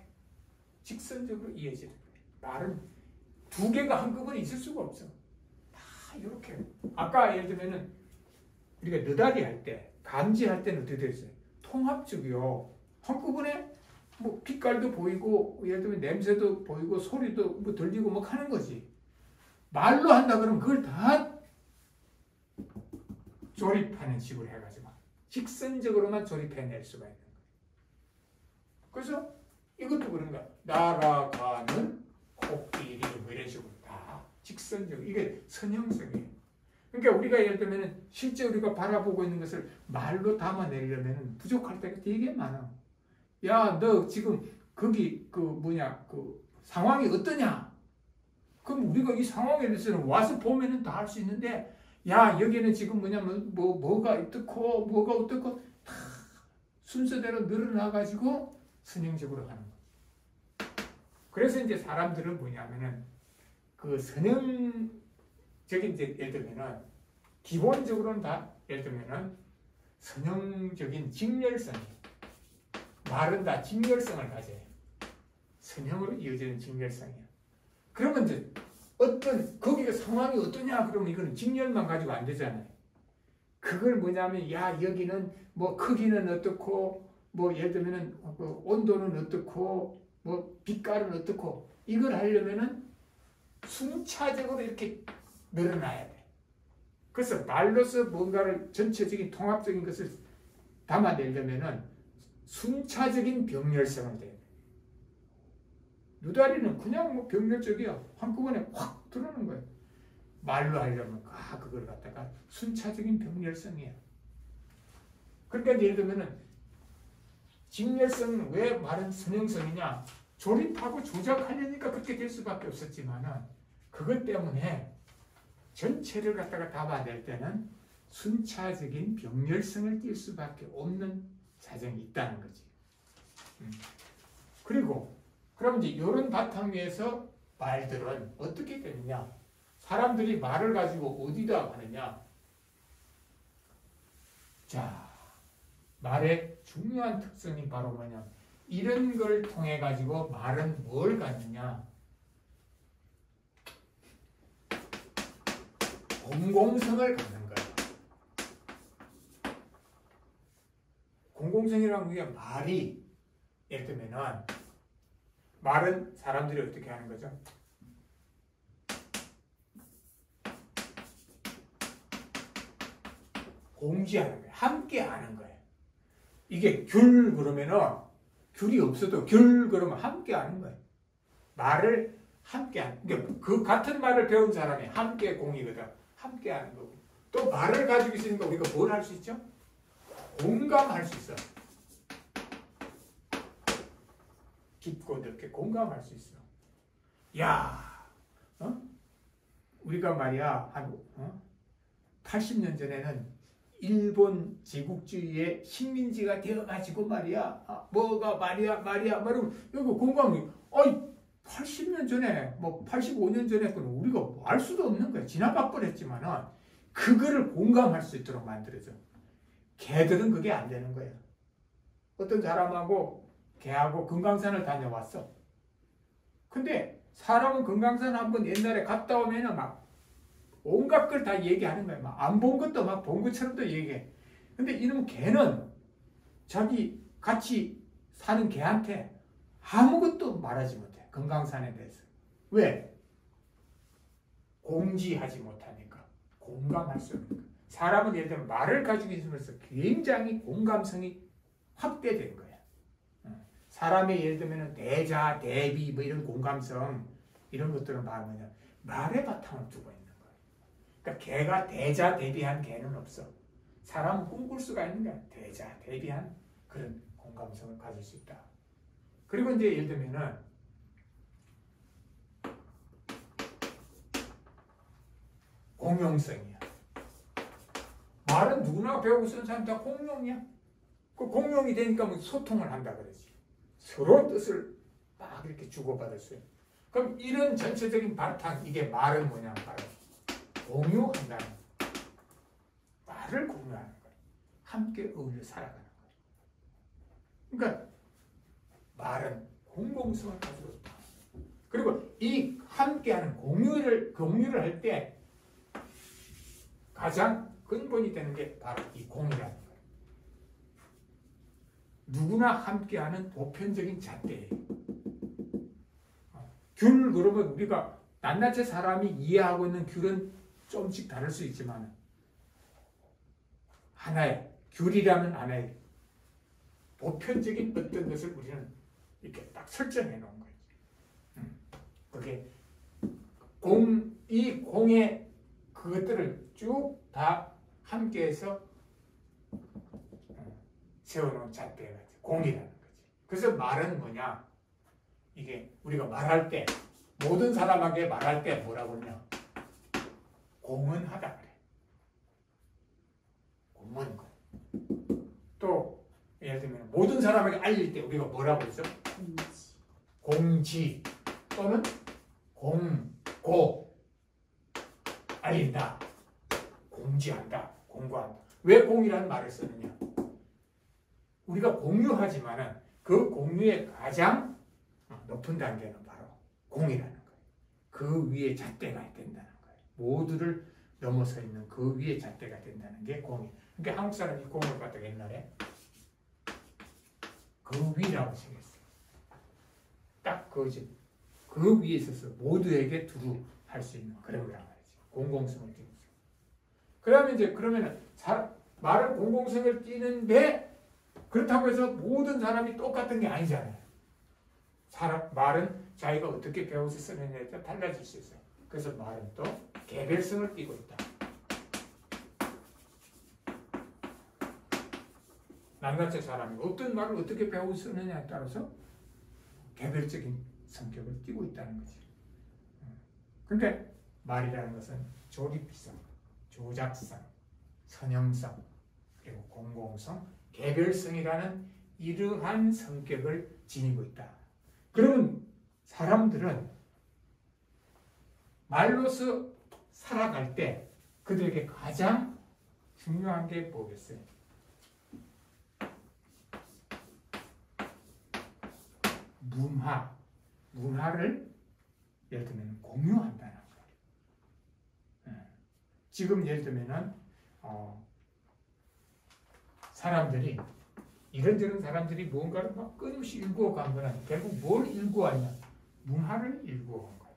직선적으로 이어지는 거예요. 말은 두 개가 한꺼번에 있을 수가 없어. 다 이렇게. 아까 예를 들면은 우리가 너다리 할 때, 감지할 때는 어떻게 됐어요? 통합적이요. 한꺼번에 뭐 빛깔도 보이고 예를 들면 냄새도 보이고 소리도 뭐 들리고 뭐 하는 거지. 말로 한다 그러면 그걸 다 조립하는 식으로 해가지고 직선적으로만 조립해낼 수가 있는 거예요. 그래서 이것도 그런 거야. 날아가는 코끼리 뭐 이런 식으로 다 직선적. 이게 선형성이에요. 그러니까 우리가 예를 들면 실제 우리가 바라보고 있는 것을 말로 담아내려면 부족할 때가 되게 많아. 야, 너 지금 거기 상황이 어떠냐? 그럼 우리가 이 상황에 대해서는 와서 보면은 다 할 수 있는데, 야, 여기는 지금 뭐냐면 뭐가 어떻고 다 순서대로 늘어나가지고 선형적으로 하는 거. 그래서 이제 사람들은 뭐냐면은 그 선형적인 이제 예를 들면은 기본적으로는 다 예를 들면은 선형적인 직렬성이 말은 다 직렬성을 가져요. 선형으로 이어지는 직렬성이야. 그러면 이제 거기가 상황이 어떠냐 그러면 이거는 직렬만 가지고 안 되잖아요. 그걸 뭐냐면 야 여기는 뭐 크기는 어떻고 뭐 예를 들면은 온도는 어떻고 뭐 빛깔은 어떻고 이걸 하려면은 순차적으로 이렇게 늘어나야 돼. 그래서 말로서 뭔가를 전체적인 통합적인 것을 담아내려면은 순차적인 병렬성을 돼요. 누다리는 그냥 뭐 병렬적이야. 한꺼번에 확 들어오는 거예요. 말로 하려면 그걸 갖다가 순차적인 병렬성이야. 그러니까 예를 들면은 직렬성은 왜 말은 선형성이냐? 조립하고 조작하려니까 그렇게 될 수밖에 없었지만은 그것 때문에 전체를 갖다가 담아낼 때는 순차적인 병렬성을 띌 수밖에 없는 사정이 있다는 거지. 그리고 그럼 이제 이런 바탕 위에서 말들은 어떻게 되느냐? 사람들이 말을 가지고 어디다 하느냐? 자, 말의 중요한 특성이 바로 뭐냐? 이런 걸 통해 가지고 말은 뭘 갖느냐? 공공성을 갖는 거예요. 공공성이라는 게 말이 예를 들면은 말은 사람들이 어떻게 하는 거죠? 공지하는 거예요. 함께 하는 거예요. 이게 귤 그러면은 귤이 없어도 귤 그러면 함께 하는 거예요. 말을 함께 하는. 그러니까 그 같은 말을 배운 사람이 함께 공이거든. 함께 하는 거고. 또 말을 가지고 있으니까 우리가 뭘 할 수 있죠? 공감할 수 있어. 깊고 넓게 공감할 수 있어. 야, 우리가 말이야 한 80년 전에는 일본 제국주의의 식민지가 되어가지고 말이야, 뭐가 말이야, 말이면 이거 공감이, 80년 전에, 뭐 85년 전에 그는 우리가 알 수도 없는 거야. 지나가 버렸지만은 그거를 공감할 수 있도록 만들어줘. 걔들은 그게 안 되는 거야. 어떤 사람하고 걔하고 금강산을 다녀왔어. 근데 사람은 금강산 한번 옛날에 갔다 오면은 막 온갖 걸 다 얘기하는 거야. 막 안 본 것도 막 본 것처럼도 얘기해. 근데 이놈 걔는 자기 같이 사는 걔한테 아무것도 말하지 못해. 금강산에 대해서. 왜? 공지하지 못하니까. 공감할 수 없는 거야. 사람은 예를 들면 말을 가지고 있으면서 굉장히 공감성이 확대된 거야. 사람의 예를 들면 대자, 대비 뭐 이런 공감성 이런 것들은 뭐냐 말의 바탕을 두고 있는 거야. 그러니까 개가 대자, 대비한 개는 없어. 사람은 꿈꿀 수가 있는 거야. 대자, 대비한 그런 공감성을 가질 수 있다. 그리고 이제 예를 들면은 공용성이야. 말은 누구나 배우고 쓰는 사람 다 공용이야. 그 공용이 되니까 뭐 소통을 한다 그러지. 서로 뜻을 막 이렇게 주고받을 수 있는. 그럼 이런 전체적인 바탕, 이게 말은 뭐냐? 바로 공유한다는 거야. 말을 공유하는 거야. 함께 어울려 살아가는 거야. 그러니까 말은 공공성을 가지고 있다. 그리고 이 함께하는 공유를 할 때 가장 근본이 되는 게 바로 이 공이라는 거예요. 누구나 함께하는 보편적인 잣대예요. 귤 그러면 우리가 낱낱이 사람이 이해하고 있는 귤은 조금씩 다를 수 있지만 하나의 귤이라는 하나의 보편적인 어떤 것을 우리는 이렇게 딱 설정해 놓은 거예요. 그게 이 공의 그것들을 쭉 다 함께해서 세워놓은 잣대가 공이라는 거지. 그래서 말은 뭐냐? 이게 우리가 말할 때 모든 사람에게 말할 때 뭐라고 그러냐? 공헌하다 그래. 공헌. 또 예를 들면 모든 사람에게 알릴 때 우리가 뭐라고 했어? 공지 또는 공고 알린다. 공지한다. 공고한다. 왜 공이라는 말을 쓰느냐? 우리가 공유하지만은 그 공유의 가장 높은 단계는 바로 공이라는 거예요. 그 위에 잣대가 된다는 거예요. 모두를 넘어서 있는 그 위에 잣대가 된다는 게 공이에요. 그러니까 한국 사람이 공을 갖다가 옛날에 그 위라고 생겼어요. 딱 그거지. 그 위에 있어서 모두에게 두루 할 수 있는 그런 거란 말이지. 공공성을 띄는. 그러면 이제 그러면은 말은 공공성을 띄는데 그렇다고 해서 모든 사람이 똑같은 게 아니잖아요. 말은 자기가 어떻게 배워서 쓰느냐에 따라 달라질 수 있어요. 그래서 말은 또 개별성을 띠고 있다. 낱낱이 사람이 어떤 말을 어떻게 배우고 쓰느냐에 따라서 개별적인 성격을 띠고 있다는 거지. 근데 말이라는 것은 조립성, 조작성, 선형성, 그리고 공공성, 개별성이라는 이러한 성격을 지니고 있다. 그러면 사람들은 말로서 살아갈 때 그들에게 가장 중요한 게 뭐겠어요? 문화를 예를 들면 공유한다는 거예요. 지금 예를 들면은 사람들이 이런저런 사람들이 뭔가를 막 끊임없이 일구어 간 거는 결국 뭘 일구었냐? 문화를 일구어 간 거예요.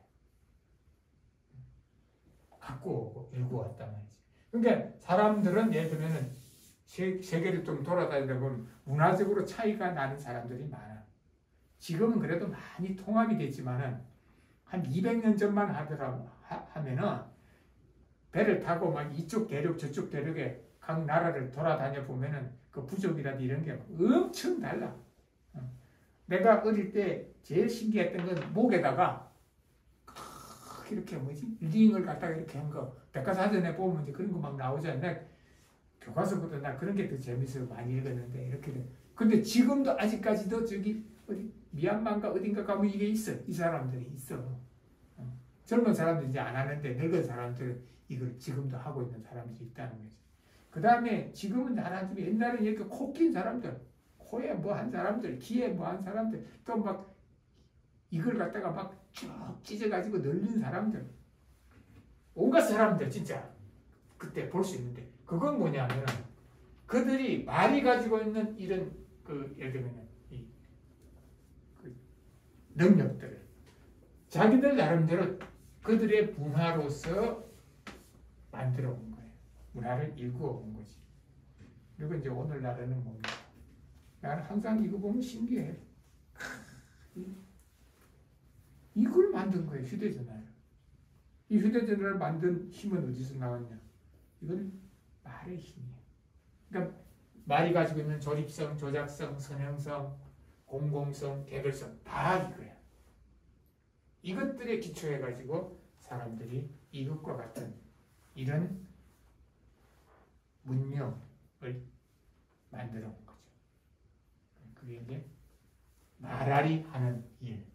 갖고 오고 일구었단 말이지. 그러니까 사람들은 예를 들면은 세계를 좀 돌아다니다 보면 문화적으로 차이가 나는 사람들이 많아. 지금은 그래도 많이 통합이 됐지만은 한 200년 전만 하면은 배를 타고 막 이쪽 대륙 저쪽 대륙에 각 나라를 돌아다녀 보면은 그 부족이라든지 이런 게 엄청 달라. 내가 어릴 때 제일 신기했던 건 목에다가 이렇게 뭐지 링을 갖다가 이렇게 한 거 백과사전에 보면 이제 그런 거 막 나오잖아. 교과서보다 나 그런 게 더 재밌어서 많이 읽었는데 이렇게 돼. 근데 지금도 아직까지도 저기 어디 미얀마인가 어딘가 가면 이게 있어. 이 사람들이 있어. 젊은 사람들이 이제 안 하는데 늙은 사람들은 이걸 지금도 하고 있는 사람들이 있다는 거지. 그 다음에 지금은 안 하지만 옛날에는 이렇게 코 낀 사람들, 코에 뭐 한 사람들, 귀에 뭐 한 사람들, 또 막 이걸 갖다가 막 쭉 찢어가지고 늘린 사람들, 온갖 사람들 진짜 그때 볼 수 있는데 그건 뭐냐면 그들이 말이 가지고 있는 이런 그 예를 들면 그 능력들을 자기들 나름대로 그들의 문화로서 만들어 온 거예요. 문화를 일구어 온 거지. 그리고 이제 오늘날에는 뭡니까? 나는 항상 이거 보면 신기해. 이걸 만든 거예요, 휴대전화를. 이 휴대전화를 만든 힘은 어디서 나왔냐? 이건 말의 힘이에요. 그러니까 말이 가지고 있는 조립성, 조작성, 선형성, 공공성, 개별성 다 이거야. 이것들에 기초해가지고 사람들이 이것과 같은 이런 문명을 만들어 온 거죠. 그게 이제 말알이 하는 일.